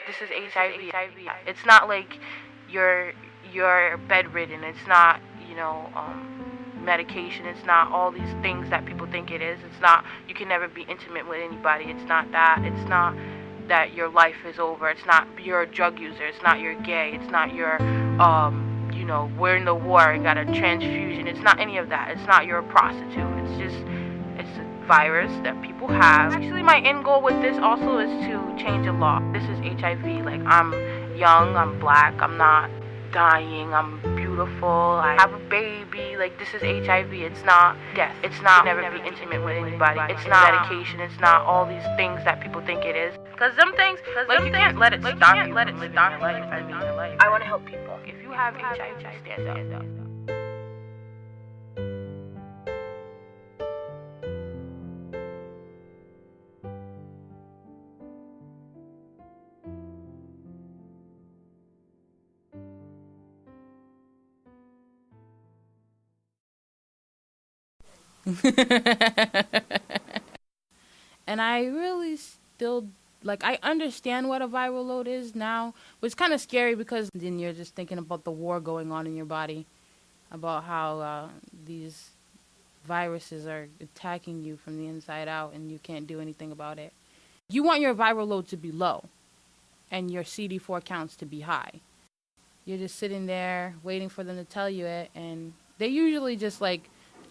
This is HIV. It's not like you're bedridden. It's not, medication. It's not all these things that people think it is. It's not, you can never be intimate with anybody. It's not that. It's not that your life is over. It's not you're a drug user. It's not you're gay. It's not you're, we're in the war and got a transfusion. It's not any of that. It's not you're a prostitute. It's a virus that people have. Actually, my end goal with this also is to change the law. This is HIV. Like, I'm young, I'm black, I'm not dying, I'm beautiful, I have a baby. Like, this is HIV. It's not death. It's not never be intimate with anybody. It's not medication. It's not all these things that people think it is. Because some things, you can't let it stop you from living your life. I want to help people. If you have HIV, stand up. And I really still, I understand what a viral load is now, but it's kind of scary because then you're just thinking about the war going on in your body, about how these viruses are attacking you from the inside out and you can't do anything about it. You want your viral load to be low and your CD4 counts to be high. You're just sitting there waiting for them to tell you it, and they usually just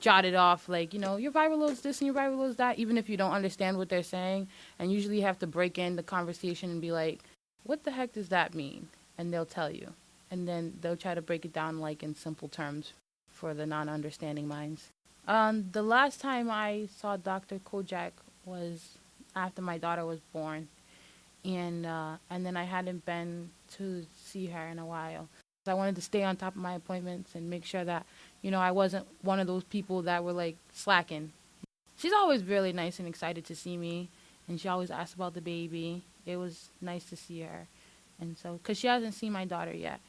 jot it off, your viral load's this and your viral load's that, even if you don't understand what they're saying. And usually you have to break in the conversation and be like, what the heck does that mean? And they'll tell you. And then they'll try to break it down in simple terms for the non-understanding minds. The last time I saw Dr. Kojak was after my daughter was born. And then I hadn't been to see her in a while. I wanted to stay on top of my appointments and make sure that, I wasn't one of those people that were slacking. She's always really nice and excited to see me, and she always asks about the baby. It was nice to see her. And so, because she hasn't seen my daughter yet,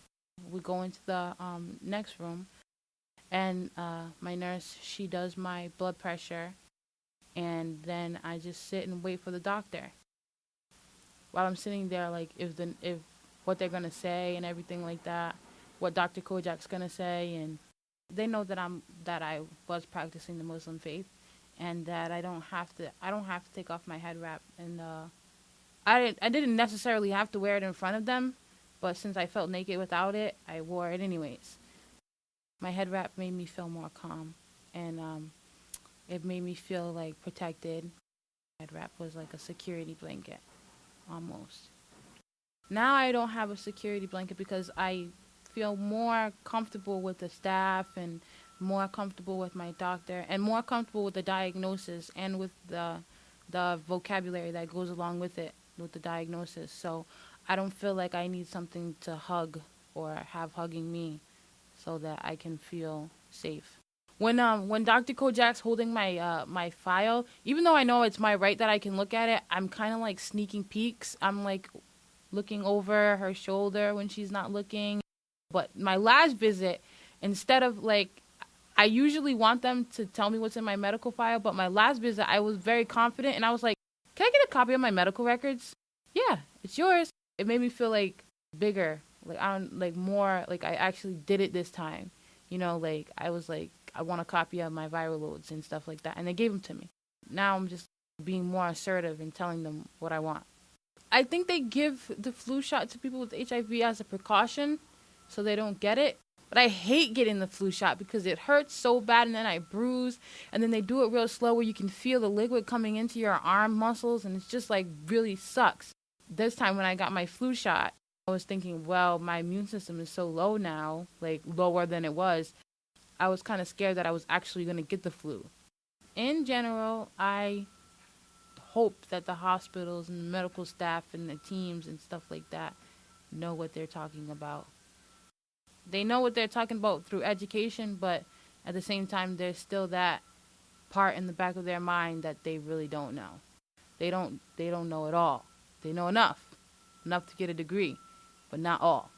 we go into the next room, and my nurse, she does my blood pressure, and then I just sit and wait for the doctor. While I'm sitting there, if what they're going to say and everything like that, what Dr. Kojak's going to say, and they know that I was practicing the Muslim faith, and that I don't have to take off my head wrap. And I didn't necessarily have to wear it in front of them, but since I felt naked without it, I wore it anyways. My head wrap made me feel more calm, and it made me feel protected. Head wrap was like a security blanket, almost. Now I don't have a security blanket because I feel more comfortable with the staff and more comfortable with my doctor and more comfortable with the diagnosis and with the vocabulary that goes along with it, with the diagnosis. So I don't feel like I need something to hug or have hugging me so that I can feel safe. When Dr. Kojak's holding my file, even though I know it's my right that I can look at it, I'm kind of sneaking peeks. I'm looking over her shoulder when she's not looking. But my last visit, instead of I usually want them to tell me what's in my medical file, but my last visit I was very confident and I was like, can I get a copy of my medical records? Yeah, it's yours. It made me feel bigger, more I actually did it this time. I was I want a copy of my viral loads and stuff like that, and they gave them to me. Now I'm just being more assertive and telling them what I want. I think they give the flu shot to people with HIV as a precaution so they don't get it. But I hate getting the flu shot because it hurts so bad and then I bruise. And then they do it real slow where you can feel the liquid coming into your arm muscles, and it's just really sucks. This time when I got my flu shot, I was thinking, well, my immune system is so low now, lower than it was. I was kind of scared that I was actually going to get the flu. In general, I hope that the hospitals and the medical staff and the teams and stuff like that know what they're talking about. They know what they're talking about through education, but at the same time, there's still that part in the back of their mind that they really don't know. They don't know it all. They know enough to get a degree, but not all.